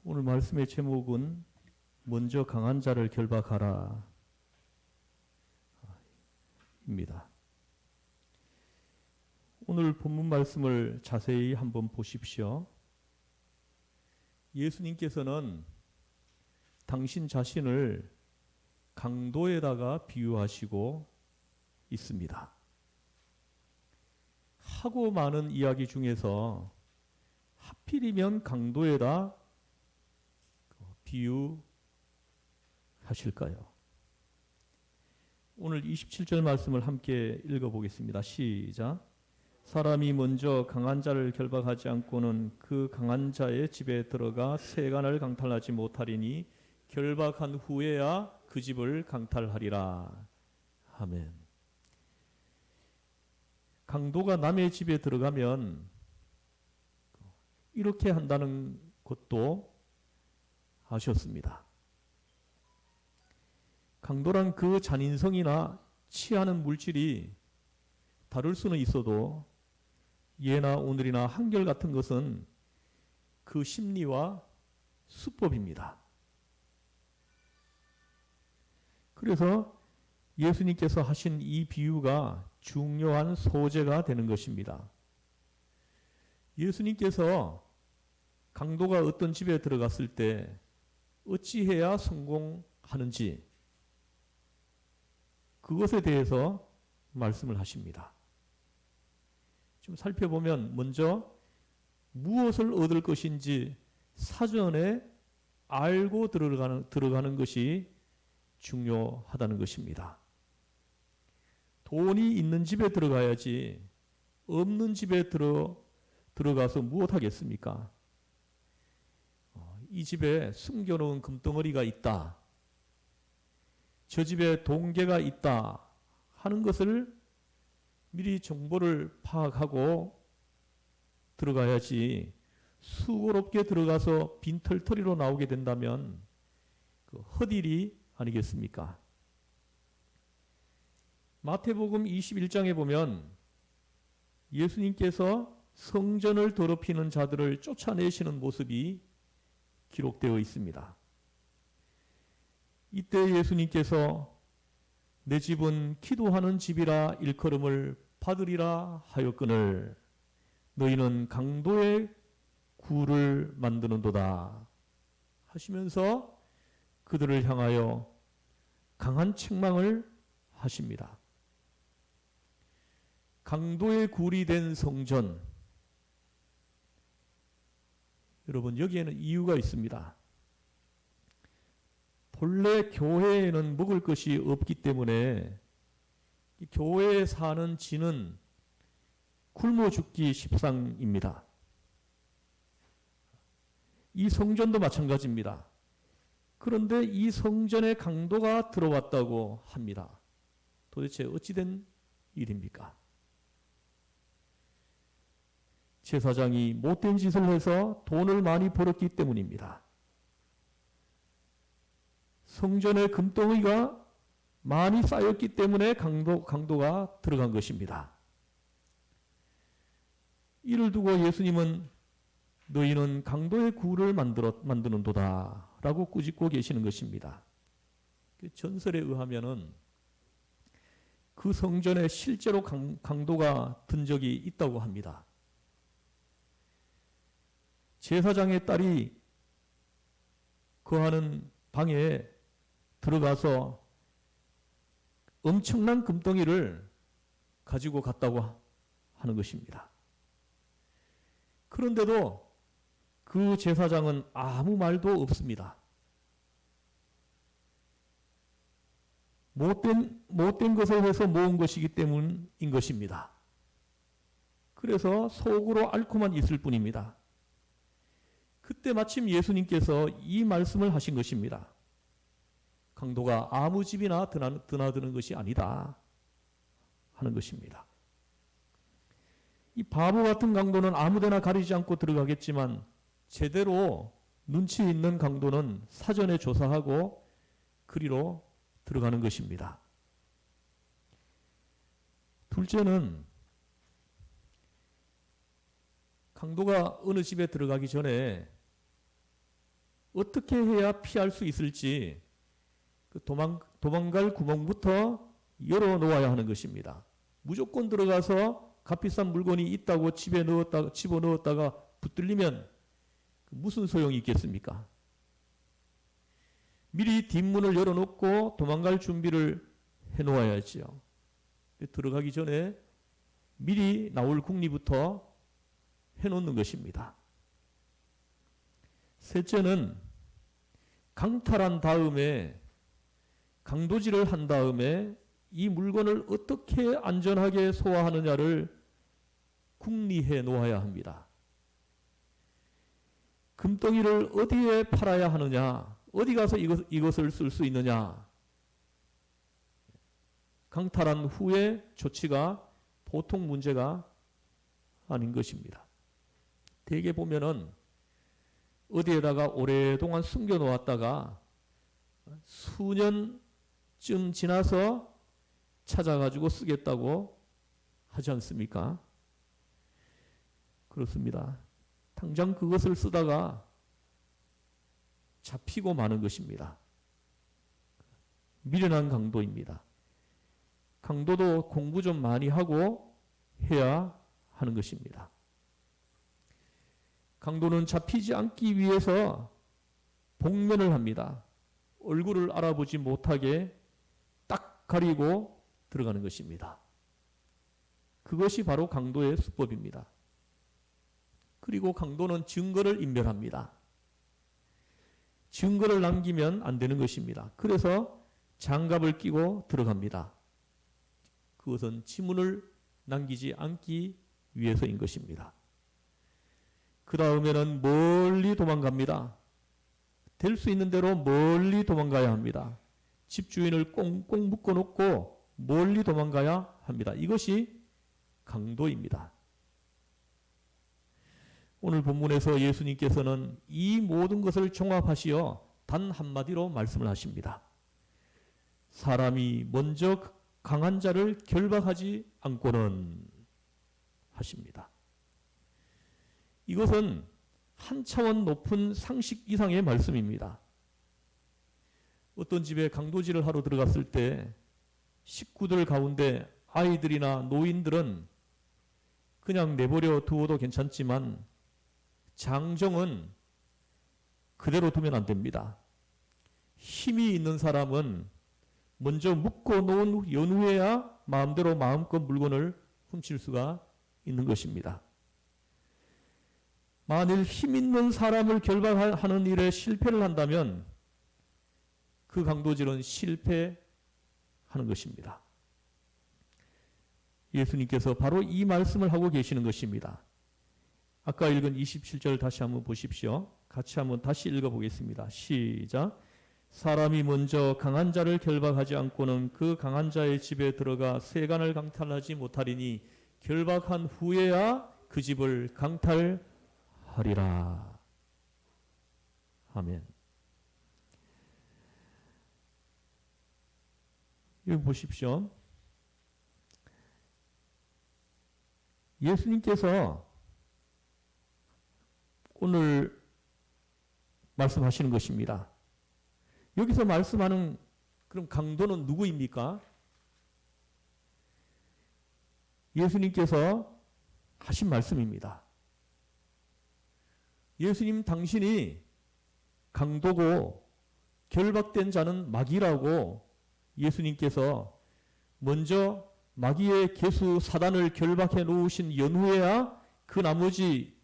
오늘 말씀의 제목은 먼저 강한 자를 결박하라 입니다. 오늘 본문 말씀을 자세히 한번 보십시오. 예수님께서는 당신 자신을 강도에다가 비유하시고 있습니다. 하고 많은 이야기 중에서 하필이면 강도에다 비유하실까요? 오늘 27절 말씀을 함께 읽어보겠습니다. 시작. 사람이 먼저 강한 자를 결박하지 않고는 그 강한 자의 집에 들어가 세간을 강탈하지 못하리니 결박한 후에야 그 집을 강탈하리라. 아멘. 강도가 남의 집에 들어가면 이렇게 한다는 것도 아셨습니다. 강도란 그 잔인성이나 취하는 물질이 다를 수는 있어도 예나 오늘이나 한결같은 것은 그 심리와 수법입니다. 그래서 예수님께서 하신 이 비유가 중요한 소재가 되는 것입니다. 예수님께서 강도가 어떤 집에 들어갔을 때 어찌해야 성공하는지 그것에 대해서 말씀을 하십니다. 좀 살펴보면 먼저 무엇을 얻을 것인지 사전에 알고 들어가는 것이 중요하다는 것입니다. 돈이 있는 집에 들어가야지 없는 집에 들어가서 무엇하겠습니까? 이 집에 숨겨놓은 금덩어리가 있다. 저 집에 동계가 있다 하는 것을 미리 정보를 파악하고 들어가야지 수고롭게 들어가서 빈털터리로 나오게 된다면 그 헛일이 아니겠습니까? 마태복음 21장에 보면 예수님께서 성전을 더럽히는 자들을 쫓아내시는 모습이 기록되어 있습니다. 이때 예수님께서 내 집은 기도하는 집이라 일컬음을 받으리라 하였거늘 너희는 강도의 굴을 만드는도다 하시면서 그들을 향하여 강한 책망을 하십니다. 강도의 굴이 된 성전, 여러분 여기에는 이유가 있습니다. 본래 교회에는 먹을 것이 없기 때문에 교회에 사는 지는 굶어 죽기 십상입니다. 이 성전도 마찬가지입니다. 그런데 이 성전에 강도가 들어왔다고 합니다. 도대체 어찌된 일입니까? 제사장이 못된 짓을 해서 돈을 많이 벌었기 때문입니다. 성전에 금덩이가 많이 쌓였기 때문에 강도가 들어간 것입니다. 이를 두고 예수님은 너희는 강도의 굴을 만드는도다 라고 꾸짖고 계시는 것입니다. 전설에 의하면은 그 성전에 실제로 강도가 든 적이 있다고 합니다. 제사장의 딸이 거하는 방에 들어가서 엄청난 금덩이를 가지고 갔다고 하는 것입니다. 그런데도 그 제사장은 아무 말도 없습니다. 못된 것을 해서 모은 것이기 때문인 것입니다. 그래서 속으로 앓고만 있을 뿐입니다. 그때 마침 예수님께서 이 말씀을 하신 것입니다. 강도가 아무 집이나 드나드는 것이 아니다 하는 것입니다. 이 바보 같은 강도는 아무데나 가리지 않고 들어가겠지만 제대로 눈치 있는 강도는 사전에 조사하고 그리로 들어가는 것입니다. 둘째는 강도가 어느 집에 들어가기 전에 어떻게 해야 피할 수 있을지 그 도망갈 구멍부터 열어놓아야 하는 것입니다. 무조건 들어가서 값비싼 물건이 있다고 집어넣었다가 붙들리면 무슨 소용이 있겠습니까? 미리 뒷문을 열어놓고 도망갈 준비를 해놓아야지요. 들어가기 전에 미리 나올 궁리부터 해놓는 것입니다. 셋째는 강탈한 다음에 강도질을 한 다음에 이 물건을 어떻게 안전하게 소화하느냐를 궁리해 놓아야 합니다. 금덩이를 어디에 팔아야 하느냐, 어디 가서 이것을 쓸 수 있느냐, 강탈한 후의 조치가 보통 문제가 아닌 것입니다. 대개 보면은 어디에다가 오랫동안 숨겨 놓았다가 수년쯤 지나서 찾아가지고 쓰겠다고 하지 않습니까? 그렇습니다. 당장 그것을 쓰다가 잡히고 마는 것입니다. 미련한 강도입니다. 강도도 공부 좀 많이 하고 해야 하는 것입니다. 강도는 잡히지 않기 위해서 복면을 합니다. 얼굴을 알아보지 못하게 딱 가리고 들어가는 것입니다. 그것이 바로 강도의 수법입니다. 그리고 강도는 증거를 인멸합니다. 증거를 남기면 안 되는 것입니다. 그래서 장갑을 끼고 들어갑니다. 그것은 지문을 남기지 않기 위해서인 것입니다. 그 다음에는 멀리 도망갑니다. 될 수 있는 대로 멀리 도망가야 합니다. 집주인을 꽁꽁 묶어놓고 멀리 도망가야 합니다. 이것이 강도입니다. 오늘 본문에서 예수님께서는 이 모든 것을 종합하시어 단 한마디로 말씀을 하십니다. 사람이 먼저 강한 자를 결박하지 않고는 하십니다. 이것은 한 차원 높은 상식 이상의 말씀입니다. 어떤 집에 강도질을 하러 들어갔을 때 식구들 가운데 아이들이나 노인들은 그냥 내버려 두어도 괜찮지만 장정은 그대로 두면 안 됩니다. 힘이 있는 사람은 먼저 묶어 놓은 연후에야 마음대로 마음껏 물건을 훔칠 수가 있는 것입니다. 만일 힘 있는 사람을 결박하는 일에 실패를 한다면 그 강도질은 실패하는 것입니다. 예수님께서 바로 이 말씀을 하고 계시는 것입니다. 아까 읽은 27절 다시 한번 보십시오. 같이 한번 다시 읽어보겠습니다. 시작. 사람이 먼저 강한 자를 결박하지 않고는 그 강한 자의 집에 들어가 세간을 강탈하지 못하리니 결박한 후에야 그 집을 강탈하리라. 아멘. 여기 보십시오. 예수님께서 오늘 말씀하시는 것입니다. 여기서 말씀하는 그럼 강도는 누구입니까? 예수님께서 하신 말씀입니다. 예수님 당신이 강도고 결박된 자는 마귀라고 예수님께서 먼저 마귀의 계수 사단을 결박해 놓으신 연후에야 그 나머지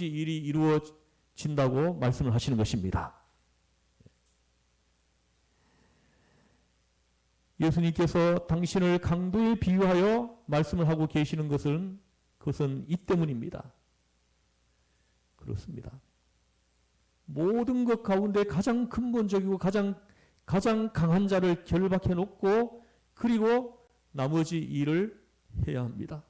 일이 이루어진다고 말씀을 하시는 것입니다. 예수님께서 당신을 강도에 비유하여 말씀을 하고 계시는 그것은 이 때문입니다. 그렇습니다. 모든 것 가운데 가장 근본적이고 가장 강한 자를 결박해 놓고 그리고 나머지 일을 해야 합니다.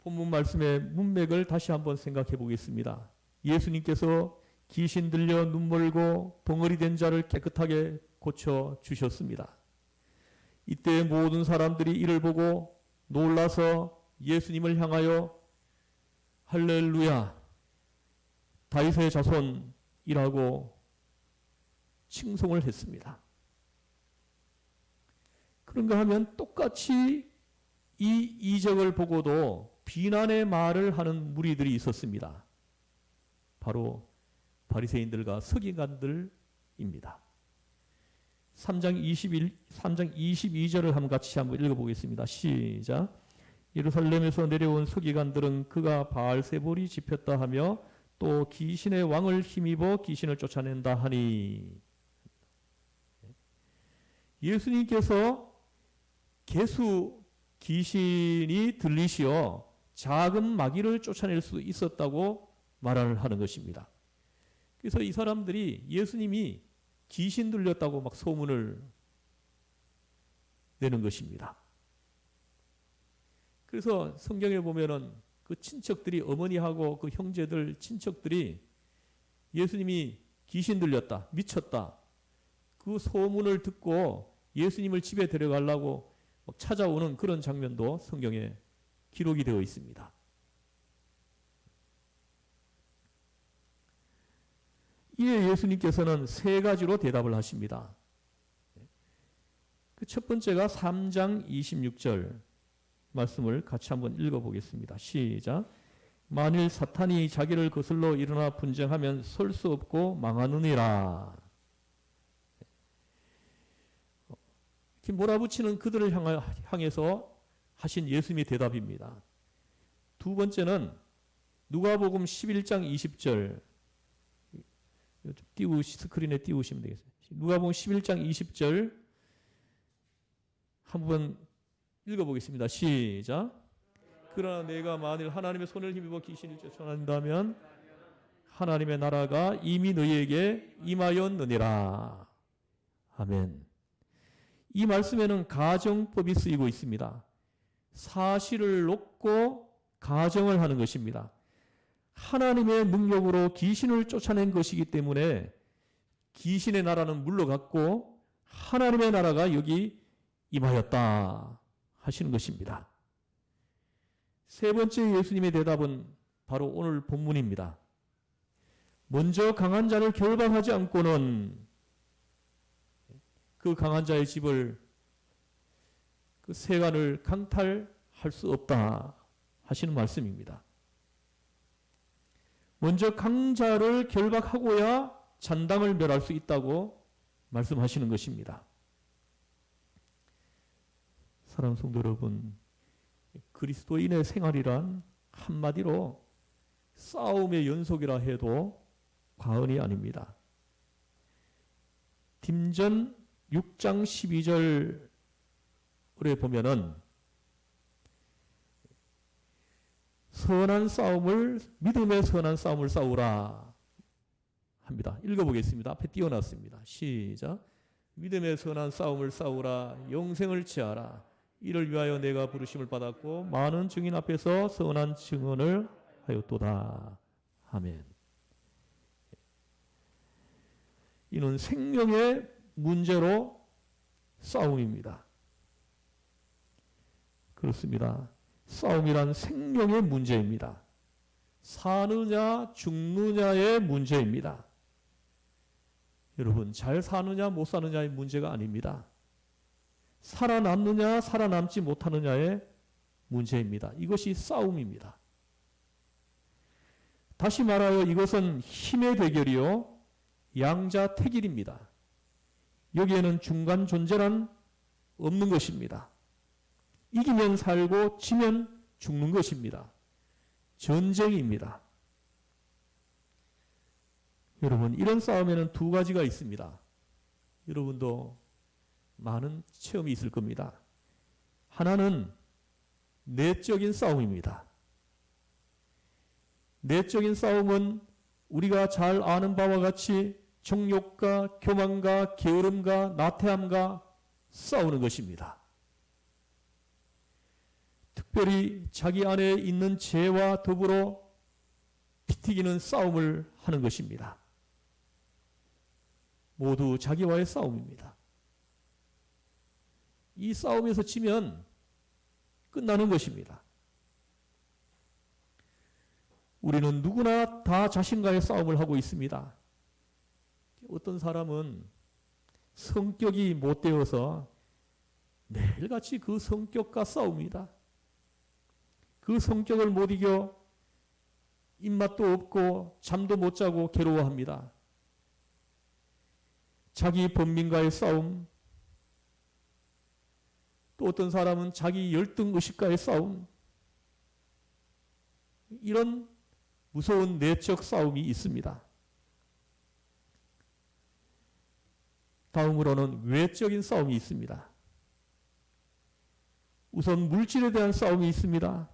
본문 말씀의 문맥을 다시 한번 생각해 보겠습니다. 예수님께서 귀신 들려 눈 멀고 덩어리 된 자를 깨끗하게 고쳐 주셨습니다. 이때 모든 사람들이 이를 보고 놀라서 예수님을 향하여 할렐루야, 다윗의 자손이라고 칭송을 했습니다. 그런가 하면 똑같이 이 이적을 보고도 비난의 말을 하는 무리들이 있었습니다. 바로 바리새인들과 서기관들입니다. 3장 22절을 한번 같이 한번 읽어보겠습니다. 시작. 예루살렘에서 내려온 서기관들은 그가 바알세볼이 집혔다 하며 또 귀신의 왕을 힘입어 귀신을 쫓아낸다 하니, 예수님께서 개수 귀신이 들리시어 작은 마귀를 쫓아낼 수 있었다고 말을 하는 것입니다. 그래서 이 사람들이 예수님이 귀신 들렸다고 막 소문을 내는 것입니다. 그래서 성경에 보면은 그 친척들이, 어머니하고 그 형제들 친척들이 예수님이 귀신 들렸다, 미쳤다, 그 소문을 듣고 예수님을 집에 데려가려고 찾아오는 그런 장면도 성경에 기록이 되어 있습니다. 이에 예수님께서는 세 가지로 대답을 하십니다. 그 첫 번째가 3장 26절 말씀을 같이 한번 읽어보겠습니다. 시작. 만일 사탄이 자기를 거슬러 일어나 분쟁하면 설 수 없고 망하느니라. 이렇게 몰아붙이는 그들을 향해서 하신 예수님의 대답입니다. 두 번째는 누가복음 11장 20절, 스크린에 띄우시면 되겠습니다. 누가복음 11장 20절 한번 읽어보겠습니다. 시작. 그러나 내가 만일 하나님의 손을 힘입어 귀신을 쫓아낸다면 하나님의 나라가 이미 너희에게 임하였느니라. 아멘. 이 말씀에는 가정법이 쓰이고 있습니다. 사실을 놓고 가정을 하는 것입니다. 하나님의 능력으로 귀신을 쫓아낸 것이기 때문에 귀신의 나라는 물러갔고 하나님의 나라가 여기 임하였다 하시는 것입니다. 세 번째 예수님의 대답은 바로 오늘 본문입니다. 먼저 강한 자를 결박하지 않고는 그 강한 자의 집을, 그 세간을 강탈할 수 없다 하시는 말씀입니다. 먼저 강자를 결박하고야 잔당을 멸할 수 있다고 말씀하시는 것입니다. 사랑하는 성도 여러분, 그리스도인의 생활이란 한마디로 싸움의 연속이라 해도 과언이 아닙니다. 딤전 6장 12절에 보면은 믿음의 선한 싸움을 싸우라 합니다. 읽어보겠습니다. 앞에 띄워놨습니다. 시작. 믿음의 선한 싸움을 싸우라. 영생을 취하라. 이를 위하여 내가 부르심을 받았고 많은 증인 앞에서 선한 증언을 하였도다. 아멘. 이는 생명의 문제로 싸움입니다. 그렇습니다. 싸움이란 생명의 문제입니다. 사느냐 죽느냐의 문제입니다. 여러분, 잘 사느냐 못 사느냐의 문제가 아닙니다. 살아남느냐 살아남지 못하느냐의 문제입니다. 이것이 싸움입니다. 다시 말하여 이것은 힘의 대결이요 양자택일입니다. 여기에는 중간 존재란 없는 것입니다. 이기면 살고 지면 죽는 것입니다. 전쟁입니다. 여러분, 이런 싸움에는 두 가지가 있습니다. 여러분도 많은 체험이 있을 겁니다. 하나는 내적인 싸움입니다. 내적인 싸움은 우리가 잘 아는 바와 같이 정욕과 교만과 게으름과 나태함과 싸우는 것입니다. 특별히 자기 안에 있는 죄와 더불어 피튀기는 싸움을 하는 것입니다. 모두 자기와의 싸움입니다. 이 싸움에서 지면 끝나는 것입니다. 우리는 누구나 다 자신과의 싸움을 하고 있습니다. 어떤 사람은 성격이 못되어서 매일같이 그 성격과 싸웁니다. 그 성격을 못 이겨 입맛도 없고 잠도 못 자고 괴로워합니다. 자기 본민과의 싸움, 또 어떤 사람은 자기 열등의식과의 싸움, 이런 무서운 내적 싸움이 있습니다. 다음으로는 외적인 싸움이 있습니다. 우선 물질에 대한 싸움이 있습니다.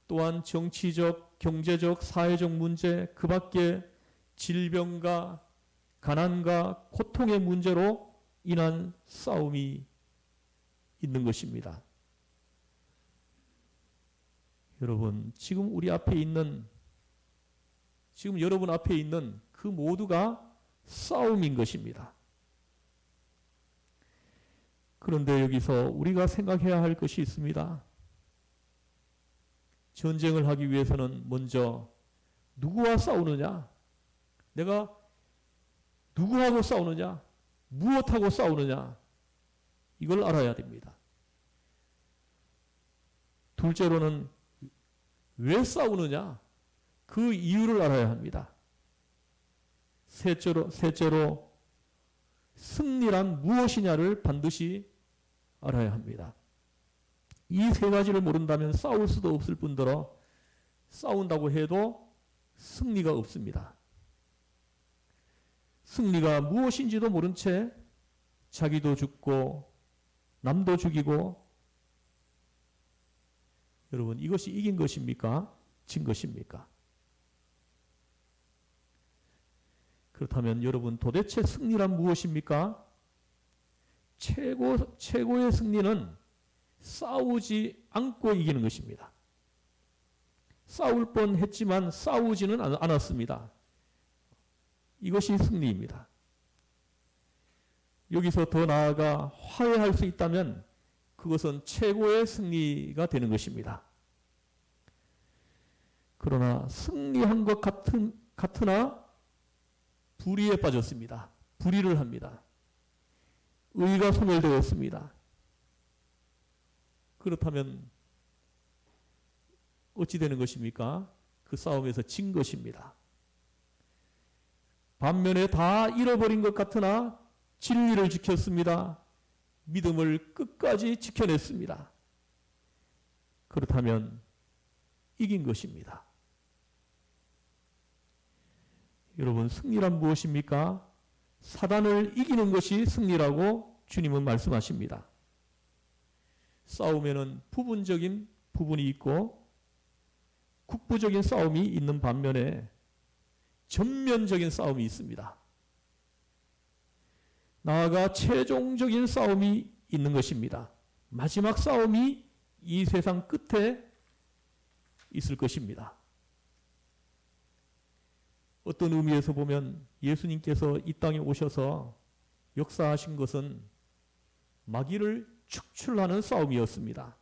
또한 정치적, 경제적, 사회적 문제, 그 밖에 질병과 가난과 고통의 문제로 인한 싸움이 있는 것입니다. 여러분, 지금 여러분 앞에 있는 그 모두가 싸움인 것입니다. 그런데 여기서 우리가 생각해야 할 것이 있습니다. 전쟁을 하기 위해서는 먼저 누구와 싸우느냐? 내가 누구하고 싸우느냐? 무엇하고 싸우느냐? 이걸 알아야 됩니다. 둘째로는 왜 싸우느냐? 그 이유를 알아야 합니다. 셋째로 승리란 무엇이냐를 반드시 알아야 합니다. 이 세 가지를 모른다면 싸울 수도 없을 뿐더러 싸운다고 해도 승리가 없습니다. 승리가 무엇인지도 모른 채 자기도 죽고 남도 죽이고, 여러분, 이것이 이긴 것입니까? 진 것입니까? 그렇다면 여러분, 도대체 승리란 무엇입니까? 최고의 승리는 싸우지 않고 이기는 것입니다. 싸울 뻔했지만 싸우지는 않았습니다. 이것이 승리입니다. 여기서 더 나아가 화해할 수 있다면 그것은 최고의 승리가 되는 것입니다. 그러나 승리한 것 같으나 불의에 빠졌습니다. 불의를 합니다. 의가 소멸되었습니다. 그렇다면 어찌 되는 것입니까? 그 싸움에서 진 것입니다. 반면에 다 잃어버린 것 같으나 진리를 지켰습니다. 믿음을 끝까지 지켜냈습니다. 그렇다면 이긴 것입니다. 여러분, 승리란 무엇입니까? 사단을 이기는 것이 승리라고 주님은 말씀하십니다. 싸움에는 부분적인 부분이 있고 국부적인 싸움이 있는 반면에 전면적인 싸움이 있습니다. 나아가 최종적인 싸움이 있는 것입니다. 마지막 싸움이 이 세상 끝에 있을 것입니다. 어떤 의미에서 보면 예수님께서 이 땅에 오셔서 역사하신 것은 마귀를 축출하는 싸움이었습니다.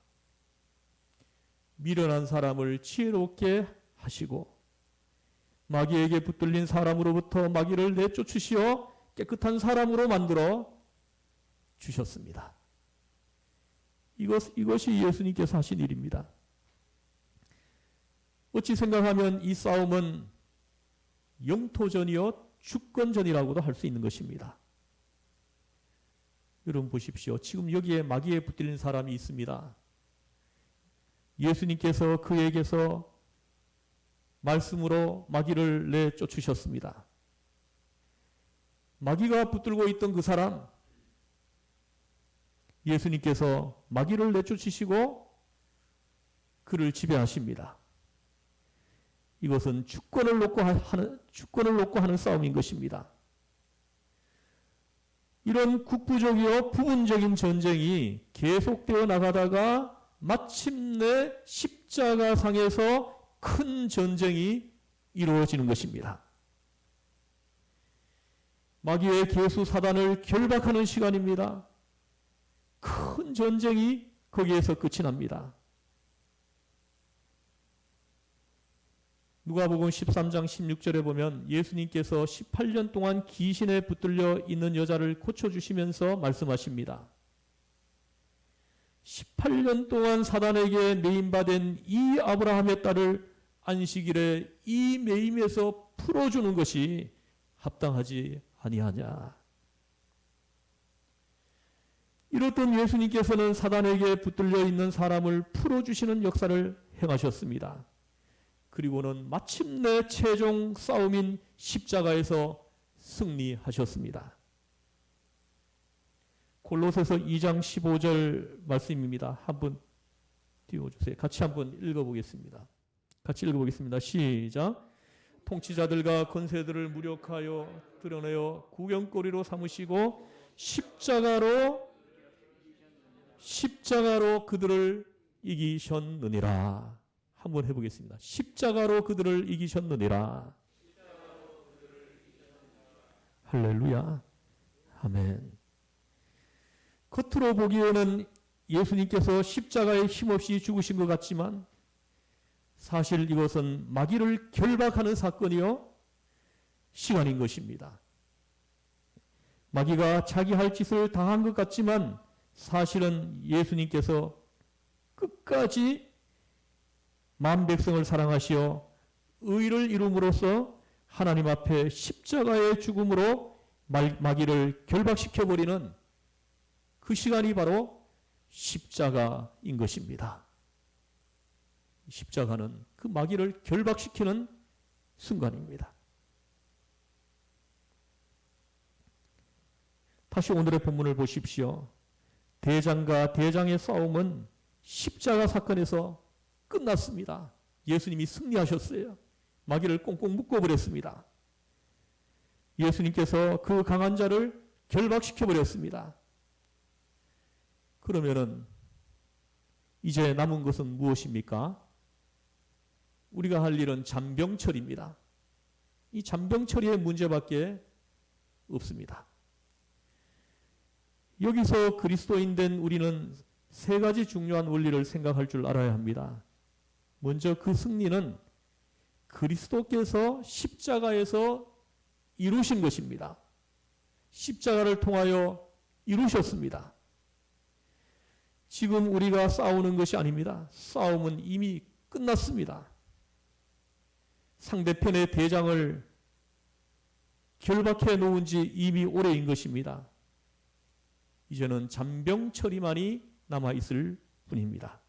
미련한 사람을 지혜롭게 하시고 마귀에게 붙들린 사람으로부터 마귀를 내쫓으시어 깨끗한 사람으로 만들어 주셨습니다. 이것이 예수님께서 하신 일입니다. 어찌 생각하면 이 싸움은 영토전이요 주권전이라고도 할 수 있는 것입니다. 여러분 보십시오. 지금 여기에 마귀에 붙들린 사람이 있습니다. 예수님께서 그에게서 말씀으로 마귀를 내쫓으셨습니다. 마귀가 붙들고 있던 그 사람, 예수님께서 마귀를 내쫓으시고 그를 지배하십니다. 이것은 주권을 놓고 하는 싸움인 것입니다. 이런 국부적이요 부분적인 전쟁이 계속되어 나가다가 마침내 십자가상에서 큰 전쟁이 이루어지는 것입니다. 마귀의 계수 사단을 결박하는 시간입니다. 큰 전쟁이 거기에서 끝이 납니다. 누가복음 13장 16절에 보면 예수님께서 18년 동안 귀신에 붙들려 있는 여자를 고쳐주시면서 말씀하십니다. 18년 동안 사단에게 매임받은 이 아브라함의 딸을 안식일에 이 매임에서 풀어주는 것이 합당하지 아니하냐. 이렇던 예수님께서는 사단에게 붙들려 있는 사람을 풀어주시는 역사를 행하셨습니다. 그리고는 마침내 최종 싸움인 십자가에서 승리하셨습니다. 골로새서 2장 15절 말씀입니다. 한번 띄워주세요. 같이 한번 읽어보겠습니다. 같이 읽어보겠습니다. 시작. 통치자들과 권세들을 무력하여 드러내어 구경거리로 삼으시고 십자가로 그들을 이기셨느니라. 한번 해보겠습니다. 십자가로 그들을 이기셨느니라. 할렐루야. 아멘. 겉으로 보기에는 예수님께서 십자가에 힘없이 죽으신 것 같지만 사실 이것은 마귀를 결박하는 사건이요 시간인 것입니다. 마귀가 자기 할 짓을 당한 것 같지만 사실은 예수님께서 끝까지 만 백성을 사랑하시어 의를 이룸으로써 하나님 앞에 십자가의 죽음으로 마귀를 결박시켜버리는 그 시간이 바로 십자가인 것입니다. 십자가는 그 마귀를 결박시키는 순간입니다. 다시 오늘의 본문을 보십시오. 대장과 대장의 싸움은 십자가 사건에서 끝났습니다. 예수님이 승리하셨어요. 마귀를 꽁꽁 묶어버렸습니다. 예수님께서 그 강한 자를 결박시켜버렸습니다. 그러면은 이제 남은 것은 무엇입니까? 우리가 할 일은 잔병처리입니다. 이 잔병처리의 문제밖에 없습니다. 여기서 그리스도인 된 우리는 세 가지 중요한 원리를 생각할 줄 알아야 합니다. 먼저 그 승리는 그리스도께서 십자가에서 이루신 것입니다. 십자가를 통하여 이루셨습니다. 지금 우리가 싸우는 것이 아닙니다. 싸움은 이미 끝났습니다. 상대편의 대장을 결박해 놓은 지 이미 오래인 것입니다. 이제는 잔병 처리만이 남아있을 뿐입니다.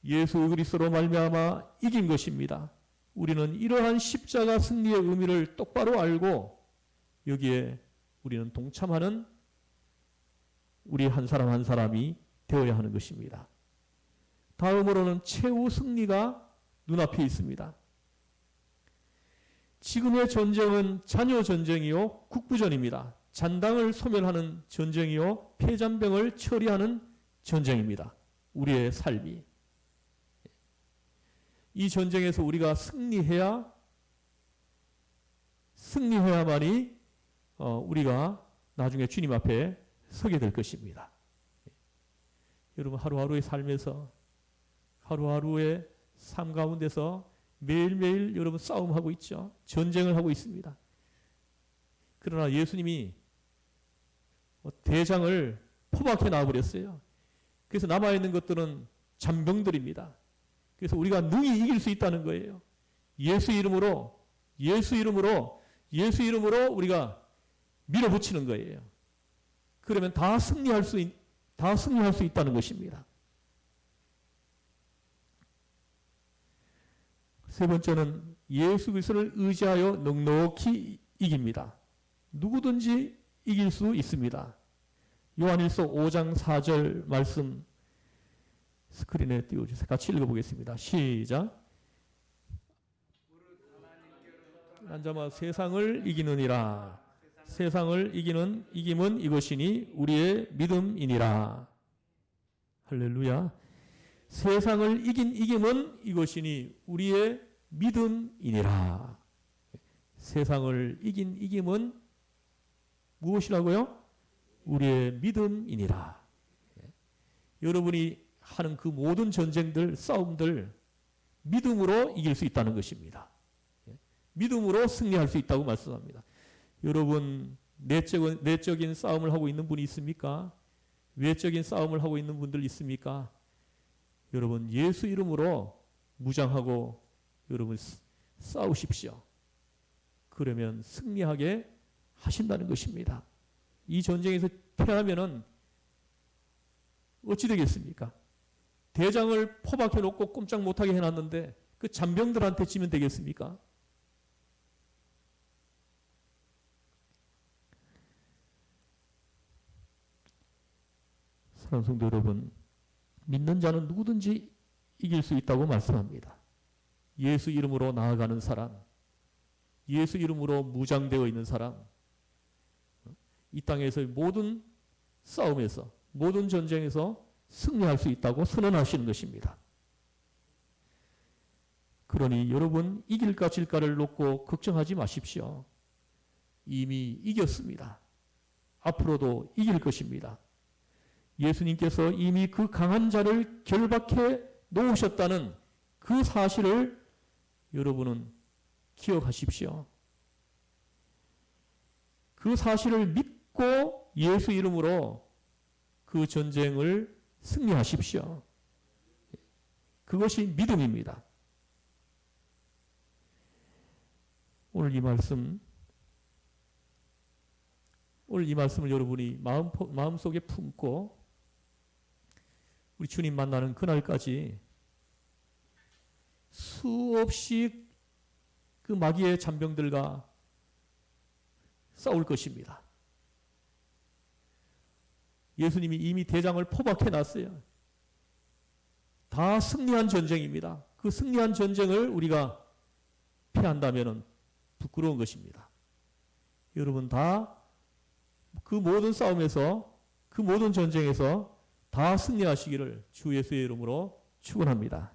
예수 그리스도로 말미암아 이긴 것입니다. 우리는 이러한 십자가 승리의 의미를 똑바로 알고 여기에 우리는 동참하는 우리 한 사람 한 사람이 되어야 하는 것입니다. 다음으로는 최후 승리가 눈앞에 있습니다. 지금의 전쟁은 자녀 전쟁이요 국부전입니다. 잔당을 소멸하는 전쟁이요 폐잔병을 처리하는 전쟁입니다. 우리의 삶이. 이 전쟁에서 우리가 승리해야만이 우리가 나중에 주님 앞에 서게 될 것입니다. 여러분 하루하루의 삶에서 하루하루의 삶 가운데서 매일매일 여러분 싸움하고 있죠. 전쟁을 하고 있습니다. 그러나 예수님이 대장을 포박해 놔버렸어요. 그래서 남아있는 것들은 잔병들입니다. 그래서 우리가 능히 이길 수 있다는 거예요. 예수 이름으로 우리가 밀어붙이는 거예요. 그러면 다 승리할 수 있다는 것입니다. 세 번째는 예수 그리스도를 의지하여 넉넉히 이깁니다. 누구든지 이길 수 있습니다. 요한일서 5장 4절 말씀 스크린에 띄워주세요. 같이 읽어보겠습니다. 시작. 앉아마 세상을 이기느니라. 세상을 이기는 이김은 이것이니 우리의 믿음이니라. 할렐루야. 세상을 이긴 이김은 이것이니 우리의 믿음이니라. 세상을 이긴 이김은 무엇이라고요? 우리의 믿음이니라. 여러분이 하는 그 모든 전쟁들, 싸움들 믿음으로 이길 수 있다는 것입니다. 믿음으로 승리할 수 있다고 말씀합니다. 여러분, 내적인 싸움을 하고 있는 분이 있습니까? 외적인 싸움을 하고 있는 분들 있습니까? 여러분, 예수 이름으로 무장하고 여러분 싸우십시오. 그러면 승리하게 하신다는 것입니다. 이 전쟁에서 패하면은 어찌 되겠습니까? 대장을 포박해 놓고 꼼짝 못하게 해놨는데 그 잔병들한테 지면 되겠습니까? 사랑하는 성도 여러분, 믿는 자는 누구든지 이길 수 있다고 말씀합니다. 예수 이름으로 나아가는 사람, 예수 이름으로 무장되어 있는 사람, 이 땅에서의 모든 싸움에서, 모든 전쟁에서 승리할 수 있다고 선언하시는 것입니다. 그러니 여러분, 이길까 질까를 놓고 걱정하지 마십시오. 이미 이겼습니다. 앞으로도 이길 것입니다. 예수님께서 이미 그 강한 자를 결박해 놓으셨다는 그 사실을 여러분은 기억하십시오. 그 사실을 믿고 예수 이름으로 그 전쟁을 승리하십시오. 그것이 믿음입니다. 오늘 이 말씀을 여러분이 마음속에 품고 우리 주님 만나는 그날까지 수없이 그 마귀의 잔병들과 싸울 것입니다. 예수님이 이미 대장을 포박해 놨어요. 다 승리한 전쟁입니다. 그 승리한 전쟁을 우리가 패한다면 부끄러운 것입니다. 여러분 다 그 모든 싸움에서, 그 모든 전쟁에서 다 승리하시기를 주 예수의 이름으로 축원합니다.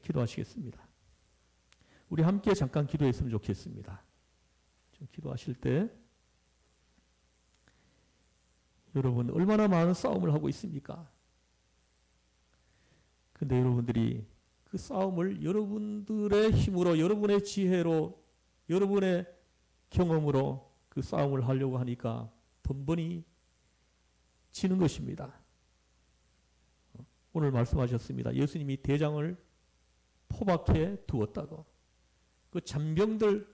기도하시겠습니다. 우리 함께 잠깐 기도했으면 좋겠습니다. 좀 기도하실 때 여러분 얼마나 많은 싸움을 하고 있습니까? 근데 여러분들이 그 싸움을 여러분들의 힘으로, 여러분의 지혜로, 여러분의 경험으로 그 싸움을 하려고 하니까 번번이 지는 것입니다. 오늘 말씀하셨습니다. 예수님이 대장을 포박해 두었다고. 그 잔병들만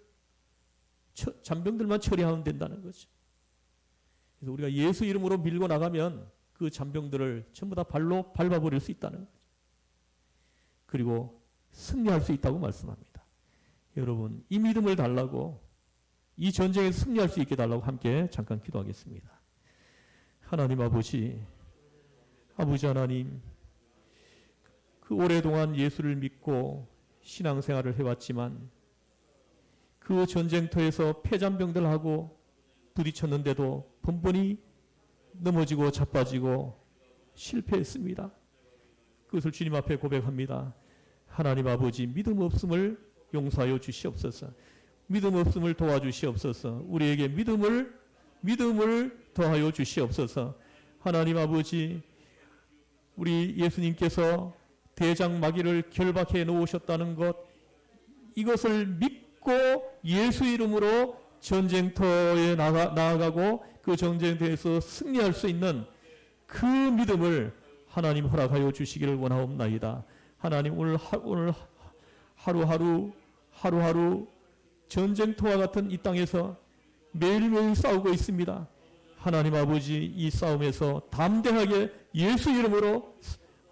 처리하면 된다는 거죠. 그래서 우리가 예수 이름으로 밀고 나가면 그 잔병들을 전부 다 발로 밟아버릴 수 있다는 거죠. 그리고 승리할 수 있다고 말씀합니다. 여러분, 이 믿음을 달라고, 이 전쟁에 승리할 수 있게 달라고 함께 잠깐 기도하겠습니다. 하나님 아버지 하나님, 그 오랫동안 예수를 믿고 신앙생활을 해왔지만 그 전쟁터에서 패잔병들하고 부딪혔는데도 번번이 넘어지고 자빠지고 실패했습니다. 그것을 주님 앞에 고백합니다. 하나님 아버지, 믿음 없음을 용서하여 주시옵소서. 믿음 없음을 도와주시옵소서. 우리에게 믿음을 더하여 주시옵소서. 하나님 아버지, 우리 예수님께서 대장 마귀를 결박해 놓으셨다는 것, 이것을 믿고 예수 이름으로 전쟁터에 나아가고 그 전쟁터에서 승리할 수 있는 그 믿음을 하나님 허락하여 주시기를 원하옵나이다. 하나님, 오늘 하루하루 전쟁터와 같은 이 땅에서 매일매일 싸우고 있습니다. 하나님 아버지, 이 싸움에서 담대하게 예수 이름으로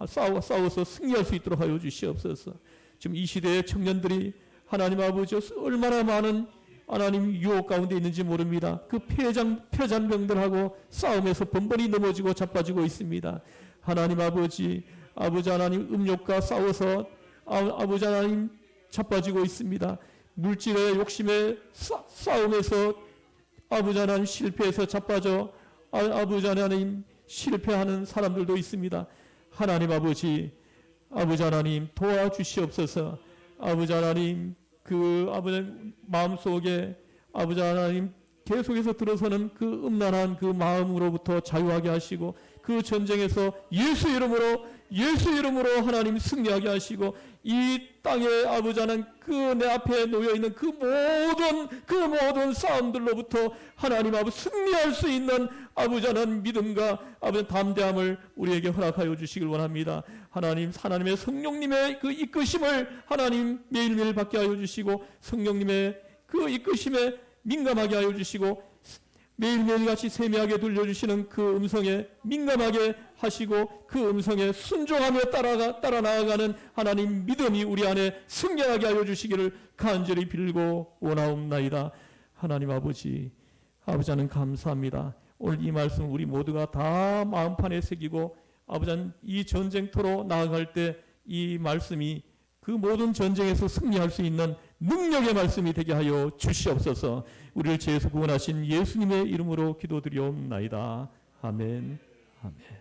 싸워서 승리할 수 있도록 하여 주시옵소서. 지금 이 시대의 청년들이 하나님 아버지 얼마나 많은 하나님 유혹 가운데 있는지 모릅니다. 그 패잔병들하고 싸움에서 번번이 넘어지고 자빠지고 있습니다. 하나님 아버지 하나님 음욕과 싸워서 아버지 하나님 자빠지고 있습니다. 물질의 욕심의 싸움에서 아버지 하나님 실패해서 자빠져 아버지 하나님 실패하는 사람들도 있습니다. 하나님 아버지 하나님 도와주시옵소서. 아버지 하나님, 그 아버지 마음속에 아버지 하나님 계속해서 들어서는 그 음란한 그 마음으로부터 자유하게 하시고 그 전쟁에서 예수 이름으로 예수 이름으로 하나님 승리하게 하시고 이 땅의 아버지 하나님 그 내 앞에 놓여있는 그 모든 싸움들로부터 하나님 아버지 승리할 수 있는 아버지 하나님 믿음과 아버지 담대함을 우리에게 허락하여 주시길 원합니다. 하나님의 성령님의 그 이끄심을 하나님 매일매일 받게 하여 주시고 성령님의 그 이끄심에 민감하게 하여 주시고 매일매일 같이 세미하게 들려주시는 그 음성에 민감하게 하시고 그 음성에 순종하며 따라 나아가는 하나님 믿음이 우리 안에 승리하게 하여 주시기를 간절히 빌고 원하옵나이다. 하나님 아버지 하나님 감사합니다. 오늘 이 말씀 우리 모두가 다 마음판에 새기고 아버지 하나님 이 전쟁터로 나아갈 때 이 말씀이 그 모든 전쟁에서 승리할 수 있는 능력의 말씀이 되게 하여 주시옵소서. 우리를 죄에서 구원하신 예수님의 이름으로 기도드리옵나이다. 아멘. 아멘.